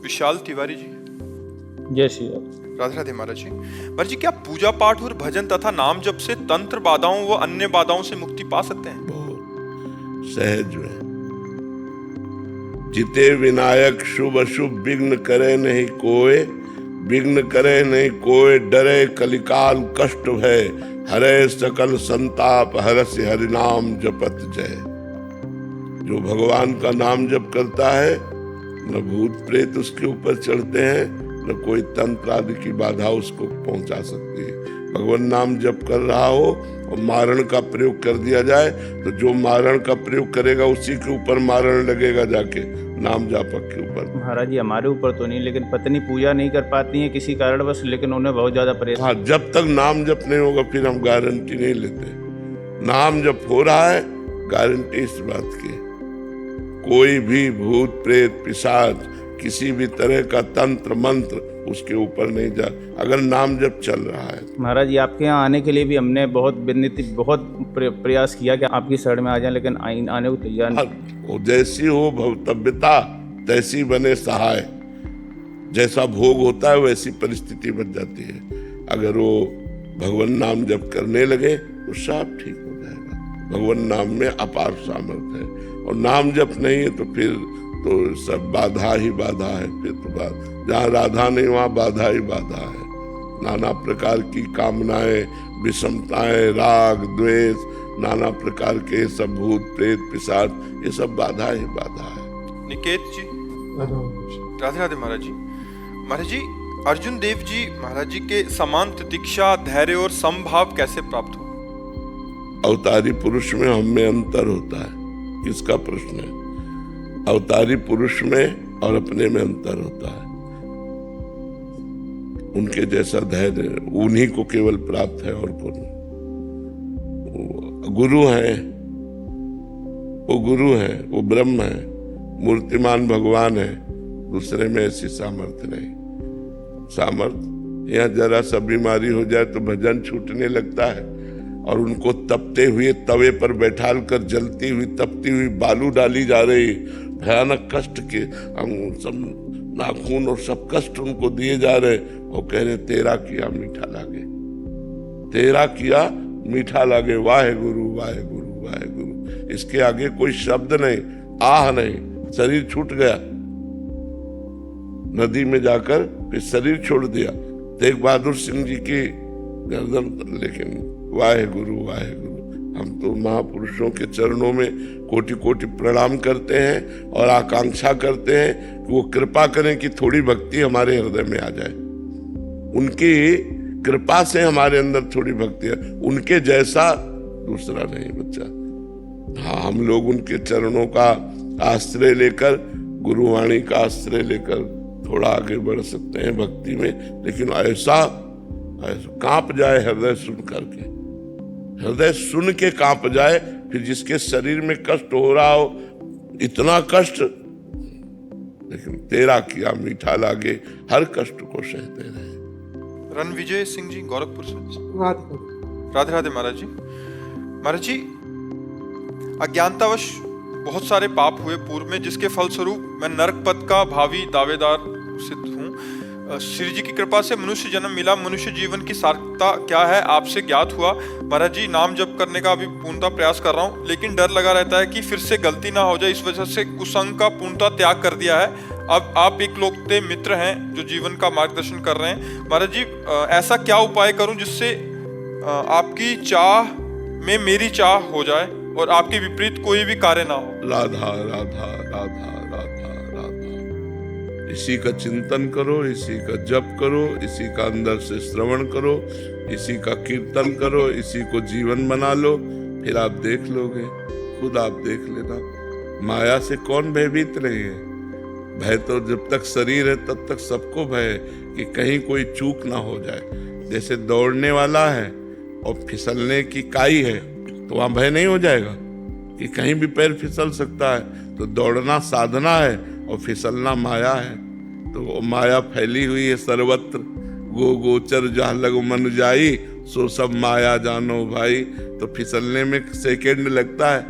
विशाल तिवारी जी। जय श्री राम। राधे राधे महाराज जी। महाराज जी, क्या पूजा पाठ और भजन तथा नाम जप से तंत्र बाधाओं व अन्य बाधाओं से मुक्ति पा सकते हैं? बहुत सहज में। जिते विनायक शुभ अशुभ विघ्न करे नहीं कोय, विघ्न करे नहीं कोय, डरे कलिकाल कष्ट भय, हरे सकल संताप हरसि हरि नाम जपत जय। जो भगवान का नाम जप करता है, न भूत प्रेत उसके ऊपर चढ़ते हैं, न कोई तंत्र आदि की बाधा उसको पहुंचा सकती है। भगवान नाम जप कर रहा हो और मारण का प्रयोग कर दिया जाए तो जो मारण का प्रयोग करेगा उसी के ऊपर मारण लगेगा, जाके नाम जापक के ऊपर। महाराज जी, हमारे ऊपर तो नहीं, लेकिन पत्नी पूजा नहीं कर पाती है किसी कारणवश, लेकिन उन्हें बहुत ज्यादा परेशान। हाँ, जब तक नाम जप नहीं होगा फिर हम गारंटी नहीं लेते। नाम जप हो रहा है, गारंटी इस बात की, कोई भी भूत प्रेत पिशाच किसी भी तरह का तंत्र मंत्र उसके ऊपर नहीं जा, अगर नाम जप चल रहा है। महाराज जी, आपके यहाँ आने के लिए भी हमने बहुत विनती, बहुत प्रयास किया कि आपकी शरण में आ जाए, लेकिन आने को तैयार नहीं। जैसी हो भवतव्यता तैसी बने सहाय। जैसा भोग होता है वैसी परिस्थिति बन जाती है। अगर वो भगवान नाम जप करने लगे तो सब ठीक हो जाएगा। भगवान नाम में अपार सामर्थ्य है, और नाम जप नहीं है तो फिर तो सब बाधा ही बाधा है। फिर तो जहाँ राधा नहीं वहाँ बाधा ही बाधा है। नाना प्रकार की कामनाएं, विषमताएं, राग द्वेष, नाना प्रकार के सब भूत प्रेत पिशाच, ये सब बाधा ही बाधा है। निकेत जी। राधे राधे महाराज जी। महाराज जी, अर्जुन देव जी महाराज जी के समान तितिक्षा, धैर्य और समभाव कैसे प्राप्त हो? अवतारी पुरुष में हम में अंतर होता है, किसका प्रश्न है? अवतारी पुरुष में और अपने में अंतर होता है। उनके जैसा धैर्य उन्हीं को केवल प्राप्त है, और कौन? गुरु है, वो गुरु है, वो ब्रह्म है, मूर्तिमान भगवान है। दूसरे में ऐसी सामर्थ्य नहीं। सामर्थ्य यहाँ जरा सा बीमारी हो जाए तो भजन छूटने लगता है, और उनको तपते हुए तवे पर बैठाल कर जलती हुई तपती हुई बालू डाली जा रही, भयानक कष्ट के सब नाखून और सब कष्ट उनको दिए जा रहे, और कह रहे तेरा किया मीठा लागे, तेरा किया मीठा लागे, वाहे गुरु वाहे गुरु वाहे गुरु। इसके आगे कोई शब्द नहीं, आह नहीं। शरीर छूट गया, नदी में जाकर फिर शरीर छोड़ दिया। तेग बहादुर सिंह जी की गर्दन, लेकिन वाहे गुरु वाहे गुरु। हम तो महापुरुषों के चरणों में कोटि कोटि प्रणाम करते हैं और आकांक्षा करते हैं कि वो कृपा करें कि थोड़ी भक्ति हमारे हृदय में आ जाए। उनकी कृपा से हमारे अंदर थोड़ी भक्ति है, उनके जैसा दूसरा नहीं बच्चा। हाँ, हम लोग उनके चरणों का आश्रय लेकर, गुरुवाणी का आश्रय लेकर थोड़ा आगे बढ़ सकते हैं भक्ति में, लेकिन ऐसा कांप जाए हृदय सुन करके, हृदय सुन के कांप जाए। फिर जिसके शरीर में कष्ट हो रहा हो, इतना कष्ट, लेकिन तेरा किया मीठा लागे, हर कष्ट को सहते रहे। रणविजय सिंह जी, गोरखपुर से। राधे राधे महाराज जी। महाराज जी, अज्ञानतावश बहुत सारे पाप हुए पूर्व में, जिसके फलस्वरूप मैं नरक पद का भावी दावेदार सिद्ध हूँ। श्री जी की कृपा से मनुष्य जन्म मिला। मनुष्य जीवन की सार्थकता क्या है आपसे ज्ञात हुआ। महाराज जी, नाम जप करने का अभी पूर्णतः प्रयास कर रहा हूँ, लेकिन डर लगा रहता है कि फिर से गलती ना हो जाए। इस वजह से कुसंग का पूर्णतः त्याग कर दिया है। अब आप एक लोकते मित्र हैं जो जीवन का मार्गदर्शन कर रहे हैं। महाराज जी, ऐसा क्या उपाय करूं जिससे आपकी चाह में मेरी चाह हो जाए और आपके विपरीत कोई भी कार्य ना हो? राधा राधा राधा राधा राधा, इसी का चिंतन करो, इसी का जप करो, इसी का अंदर से श्रवण करो, इसी का कीर्तन करो, इसी को जीवन बना लो। फिर आप देख लोगे, खुद आप देख लेना। माया से कौन भयभीत नहीं है? भय तो जब तक शरीर है तब तक सबको भय है कि कहीं कोई चूक ना हो जाए। जैसे दौड़ने वाला है और फिसलने की काई है तो वहां भय नहीं हो जाएगा कि कहीं भी पैर फिसल सकता है। तो दौड़ना साधना है और फिसलना माया है। तो माया फैली हुई है सर्वत्र, गो गोचर जहाँ लग मन जाई, सो सब माया जानो भाई। तो फिसलने में सेकंड लगता है,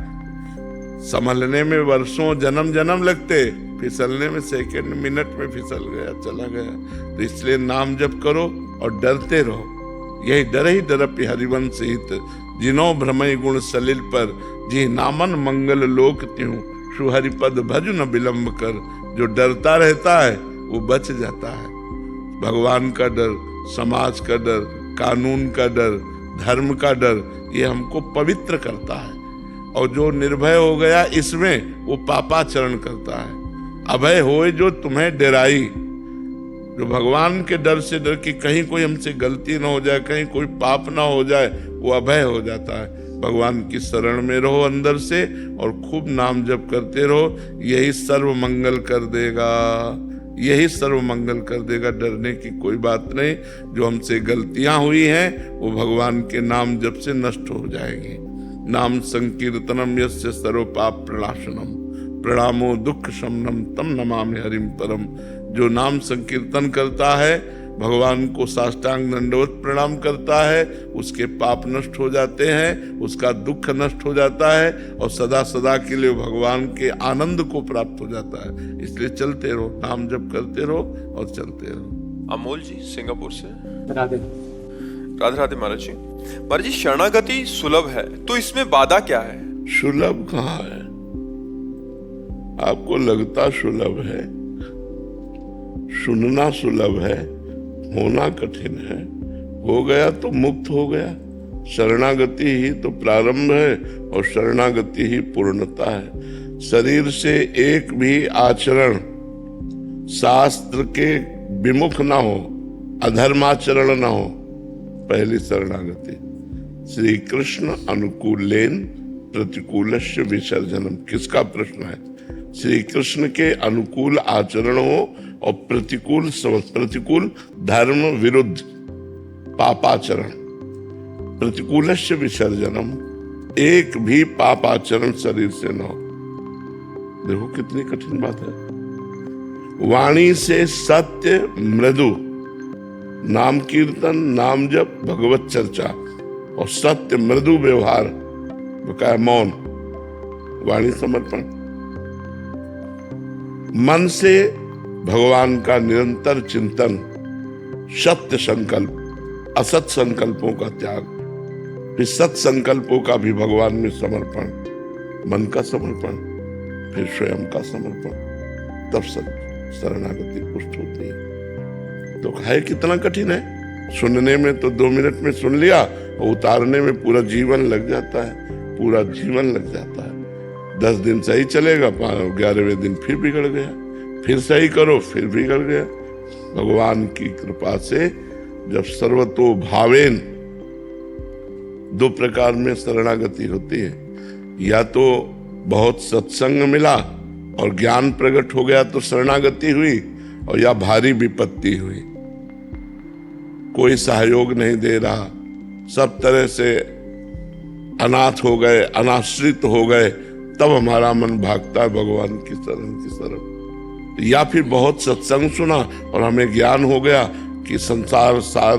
संभलने में वर्षों जन्म जन्म लगते। फिसलने में सेकंड मिनट में फिसल गया, चला गया। तो इसलिए नाम जप करो और डरते रहो। यही डर ही डरपि हरिवंश हित, जिनो भ्रमय गुण सलिल पर, जी नामन मंगल लोक त्यों, सुहरिपद भज न विलंब कर। जो डरता रहता है वो बच जाता है। भगवान का डर, समाज का डर, कानून का डर, धर्म का डर, ये हमको पवित्र करता है। और जो निर्भय हो गया इसमें, वो पापाचरण करता है। अभय होए जो तुम्हें डराई, जो भगवान के डर से डर कि कहीं कोई हमसे गलती ना हो जाए, कहीं कोई पाप ना हो जाए, वो अभय हो जाता है। भगवान की शरण में रहो अंदर से और खूब नाम जप करते रहो, यही सर्व मंगल कर देगा, यही सर्व मंगल कर देगा। डरने की कोई बात नहीं। जो हमसे गलतियां हुई हैं वो भगवान के नाम जप से नष्ट हो जाएंगी। नाम संकीर्तनम यस्य सर्व पाप प्रणाशनम, प्रणामो दुख शमनम तम नमामि हरिम परम। जो नाम संकीर्तन करता है, भगवान को साष्टांग दंडवत प्रणाम करता है, उसके पाप नष्ट हो जाते हैं, उसका दुख नष्ट हो जाता है और सदा सदा के लिए भगवान के आनंद को प्राप्त हो जाता है। इसलिए चलते रहो, नाम जप करते रहो और चलते रहो। अमोल जी सिंगापुर से। राधे राधे राधे महाराज जी। महाराज जी, शरणागति सुलभ है तो इसमें बाधा क्या है? सुलभ कहाँ है? आपको लगता सुलभ है, सुनना सुलभ है, होना कठिन है। हो गया तो मुक्त हो गया। शरणागति ही तो प्रारंभ है और शरणागति ही पूर्णता है। शरीर से एक भी आचरण शास्त्र के विमुख ना हो, अधर्माचरण ना हो, पहली शरणागति। श्री कृष्ण अनुकूलेन प्रतिकूलस्य विसर्जनम। किसका प्रश्न है? श्री कृष्ण के अनुकूल आचरण हो और प्रतिकूल धर्म विरुद्ध पापाचरण। प्रतिकूलस्य विसर्जनम, एक भी पापाचरण शरीर से न हो। देखो कितनी कठिन बात है। वाणी से सत्य मृदु, नाम कीर्तन, नाम जप, भगवत चर्चा और सत्य मृदु व्यवहार, बकाया मौन, वाणी समर्पण। मन से भगवान का निरंतर चिंतन, सत्य संकल्प, असत संकल्पों का त्याग, फिर सत संकल्पों का भी भगवान में समर्पण, मन का समर्पण, फिर स्वयं का समर्पण, तब शरणागति पुष्ट होती है। तो है कितना कठिन है। सुनने में तो 2 मिनट में सुन लिया और उतारने में पूरा जीवन लग जाता है, पूरा जीवन लग जाता है। 10 दिन सही चलेगा, 11वें दिन फिर बिगड़ गया, फिर सही करो फिर बिगड़ गया। भगवान की कृपा से जब सर्वतो भावेन, 2 प्रकार में शरणागति होती है। या तो बहुत सत्संग मिला और ज्ञान प्रकट हो गया तो शरणागति हुई, और या भारी विपत्ति हुई, कोई सहयोग नहीं दे रहा, सब तरह से अनाथ हो गए, अनाश्रित हो गए, तब हमारा मन भागता है भगवान की शरण। या फिर बहुत सत्संग सुना और हमें ज्ञान हो गया कि संसार सार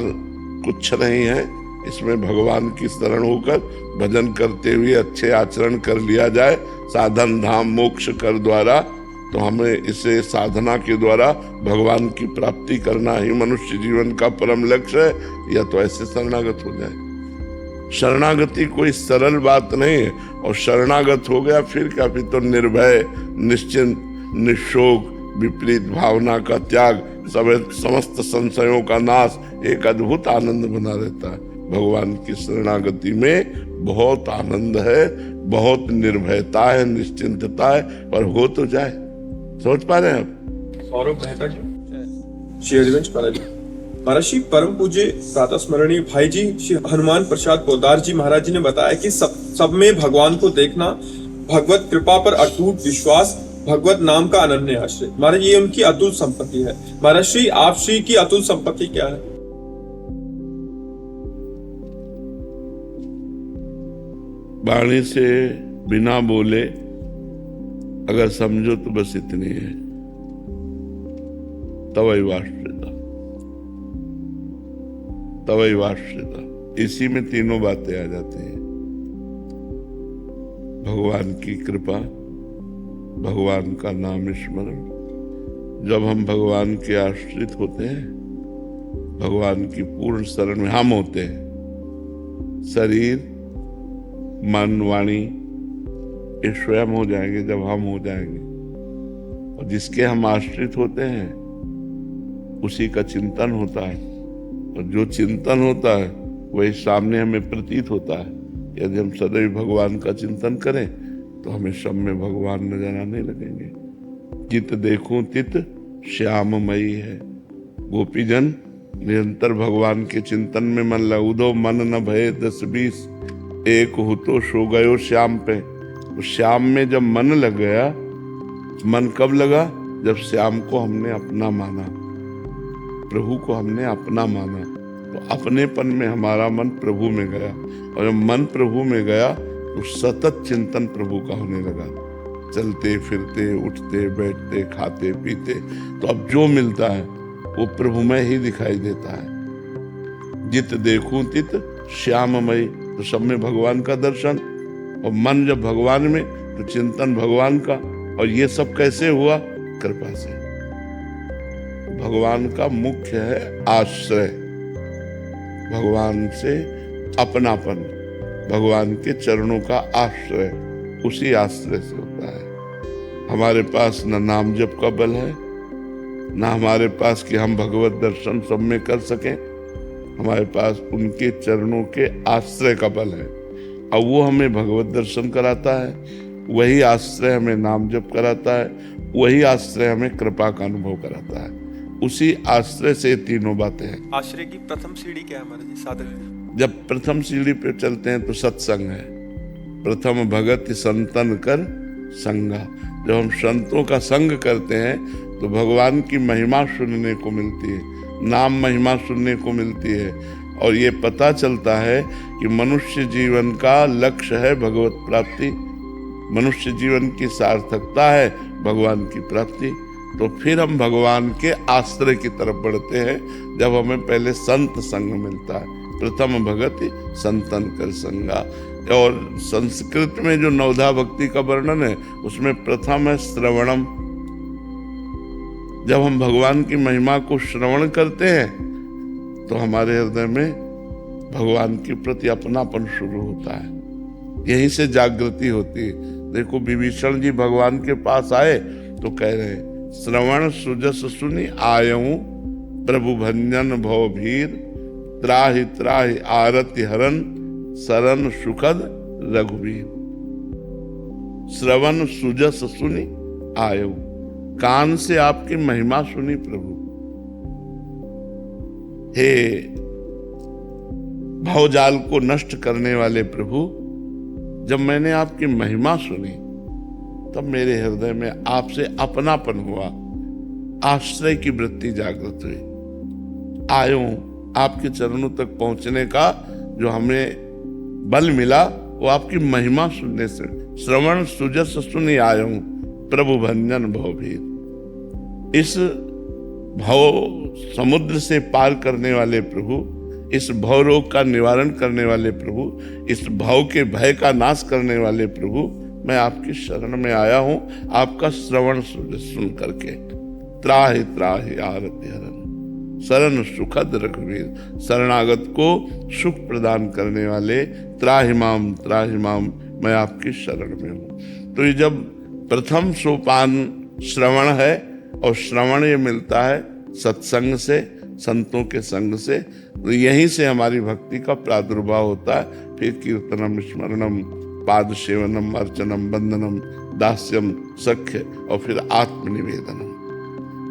कुछ नहीं है, इसमें भगवान की शरण होकर भजन करते हुए अच्छे आचरण कर लिया जाए, साधन धाम मोक्ष कर द्वारा, तो हमें इसे साधना के द्वारा भगवान की प्राप्ति करना ही मनुष्य जीवन का परम लक्ष्य है। या तो ऐसे शरणागत हो जाए। शरणागति कोई सरल बात नहीं है। और शरणागत हो गया फिर क्या? फिर तो निर्भय, निश्चिंत, निशोक, विपरीत भावना का त्याग, समस्त संशयों का नाश, एक अद्भुत आनंद बना रहता है। भगवान की शरणागति में बहुत आनंद है, बहुत निर्भयता है, निश्चिंतता है, और हो तो जाए। सोच पा रहे हैं आप? सौरभ मेहता जी, श्री हरिवंश महाराज जी, परम पूज्य प्रातः स्मरणीय भाई जी श्री हनुमान प्रसाद पोद्दार जी महाराज जी ने बताया कि सब में भगवान को देखना, भगवत कृपा पर अटूट विश्वास, भगवत नाम का अनन्य आश्रय। महाराज ये उनकी अतुल संपत्ति है। महाराज श्री, आप श्री की अतुल संपत्ति क्या है? वाणी से बिना बोले अगर समझो तो बस इतनी है, तवैवाश्रिता, तवैवाश्रिता। इसी में तीनों बातें आ जाती हैं। भगवान की कृपा, भगवान का नाम स्मरण। जब हम भगवान के आश्रित होते हैं, भगवान की पूर्ण शरण में हम होते हैं, शरीर मन वाणी ये स्वयं हो जाएंगे जब हम हो जाएंगे। और जिसके हम आश्रित होते हैं उसी का चिंतन होता है, और जो चिंतन होता है वही सामने हमें प्रतीत होता है। यदि हम सदैव भगवान का चिंतन करें तो हमें सब में भगवान नजर आने लगेंगे। जित देखूं तित श्याममयी है। गोपीजन निरंतर भगवान के चिंतन में मन लगो, मन न भये 10-20, एक हो तो सो गयो श्याम पे। तो श्याम में जब मन लग गया, मन कब लगा? जब श्याम को हमने अपना माना, प्रभु को हमने अपना माना, तो अपनेपन में हमारा मन प्रभु में गया। और जब मन प्रभु में गया तो सतत चिंतन प्रभु का होने लगा। चलते फिरते उठते बैठते खाते पीते, तो अब जो मिलता है वो प्रभुमय ही दिखाई देता है। जित देखूं तित श्याममयी, तो सब में भगवान का दर्शन। और मन जब भगवान में तो चिंतन भगवान का। और ये सब कैसे हुआ? कृपा से। भगवान का मुख्य है आश्रय, भगवान से अपनापन, भगवान के चरणों का आश्रय, उसी आश्रय से होता है। हमारे पास न नाम जप का बल है, ना हमारे पास कि हम भगवत दर्शन सब में कर सकें। हमारे पास उनके चरणों के आश्रय का बल है, और वो हमें भगवत दर्शन कराता है, वही आश्रय हमें नाम जप कराता है, वही आश्रय हमें कृपा का अनुभव कराता है। उसी आश्रय से तीनों बातें हैं। आश्रय की प्रथम सीढ़ी क्या है महाराज जी, साधक? जब प्रथम सीढ़ी पे चलते हैं तो सत्संग है। प्रथम भगत संतन कर संगा। जब हम संतों का संग करते हैं तो भगवान की महिमा सुनने को मिलती है, नाम महिमा सुनने को मिलती है। और ये पता चलता है कि मनुष्य जीवन का लक्ष्य है भगवत प्राप्ति, मनुष्य जीवन की सार्थकता है भगवान की प्राप्ति। तो फिर हम भगवान के आश्रय की तरफ बढ़ते हैं जब हमें पहले संत संग मिलता है। प्रथम भगति संतन कर संगा। और संस्कृत में जो नवधा भक्ति का वर्णन है उसमें प्रथम है श्रवणम। जब हम भगवान की महिमा को श्रवण करते हैं तो हमारे हृदय में भगवान के प्रति अपनापन शुरू होता है, यहीं से जागृति होती है। देखो विभीषण जी भगवान के पास आए तो कह रहे हैं, श्रवण सुजस सुनि आयऊं प्रभु भंजन भव भीर, त्राहि त्राहि आरति हरन शरण सुखद रघुवीर। श्रवण सुजस सुनि आयऊं, कान से आपकी महिमा सुनी प्रभु। हे भवजाल को नष्ट करने वाले प्रभु, जब मैंने आपकी महिमा सुनी तब मेरे हृदय में आपसे अपनापन हुआ, आश्रय की वृत्ति जागृत हुई। आयो आपके चरणों तक पहुंचने का जो हमें बल मिला वो आपकी महिमा सुनने से। श्रवण सुजस सुनि आयो प्रभु भंजन भवभीर। इस भव समुद्र से पार करने वाले प्रभु, इस भव रोग का निवारण करने वाले प्रभु, इस भव के भय का नाश करने वाले प्रभु, मैं आपकी शरण में आया हूं आपका श्रवण सुन करके। त्राहि त्राहि आरति हरन शरण सुखद रघुवीर। शरणागत को सुख प्रदान करने वाले त्राहि माम मैं आपकी शरण में हूं। तो ये जब प्रथम सोपान श्रवण है, और श्रवण ये मिलता है सत्संग से, संतों के संग से, तो यहीं से हमारी भक्ति का प्रादुर्भाव होता है। फिर कीर्तनम स्मरणम पाद सेवनम अर्चनम वंदनम दास्यम सख्य, और फिर आत्मनिवेदनम।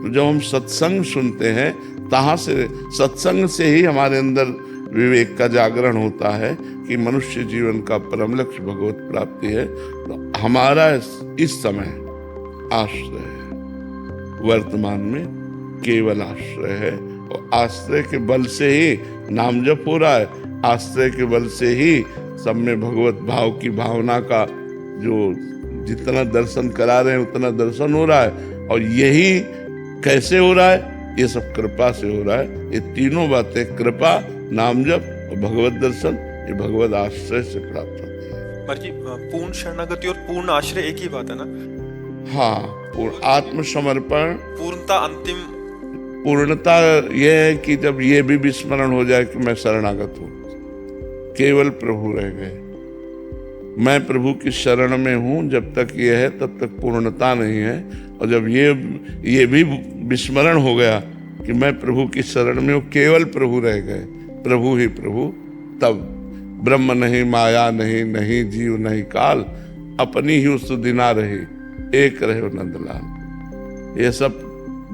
तो जब हम सत्संग सुनते हैं तहाँ से, सत्संग से ही हमारे अंदर विवेक का जागरण होता है कि मनुष्य जीवन का परम लक्ष्य भगवत प्राप्ति है। तो हमारा इस समय आश्रय है, वर्तमान में केवल आश्रय है। और आश्रय के बल से ही नाम जप हो रहा है, आश्रय के बल से ही सब में भगवत भाव की भावना का जो जितना दर्शन करा रहे हैं उतना दर्शन हो रहा है। और यही कैसे हो रहा है? ये सब कृपा से हो रहा है। ये तीनों बातें, कृपा, नाम जप और भगवत दर्शन, ये भगवत आश्रय से प्राप्त होती है। महाराज जी, पूर्ण शरणागति और पूर्ण आश्रय एक ही बात है ना? हाँ, आत्मसमर्पण। पूर्णता अंतिम। पूर्णता यह है कि जब ये भी विस्मरण हो जाए कि मैं शरणागत हूँ, केवल प्रभु रह गए, मैं प्रभु की शरण में हूँ, जब तक ये है तब तक पूर्णता नहीं है। और जब ये भी विस्मरण हो गया कि मैं प्रभु की शरण में हूँ, केवल प्रभु रह गए, प्रभु ही प्रभु, तब ब्रह्म नहीं, माया नहीं, नहीं जीव नहीं काल, अपनी ही सुदिना रही, एक रहे नंदलाल। ये सब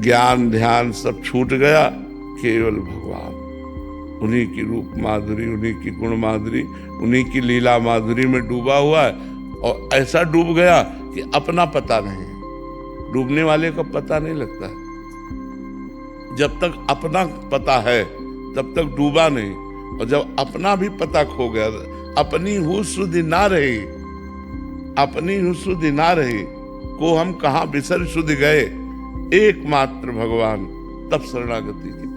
ज्ञान ध्यान सब छूट गया, केवल भगवान, उन्हीं की रूप माधुरी, उन्हीं की गुण माधुरी, उन्हीं की लीला माधुरी में डूबा हुआ है। और ऐसा डूब गया कि अपना पता नहीं। डूबने वाले का पता नहीं लगता है। जब तक अपना पता है तब तक डूबा नहीं, और जब अपना भी पता खो गया, अपनी हुस्न ना रही, अपनी हुस्न ना रही, को हम कहाँ बिसर सुध गए, एकमात्र भगवान, तब शरणागति की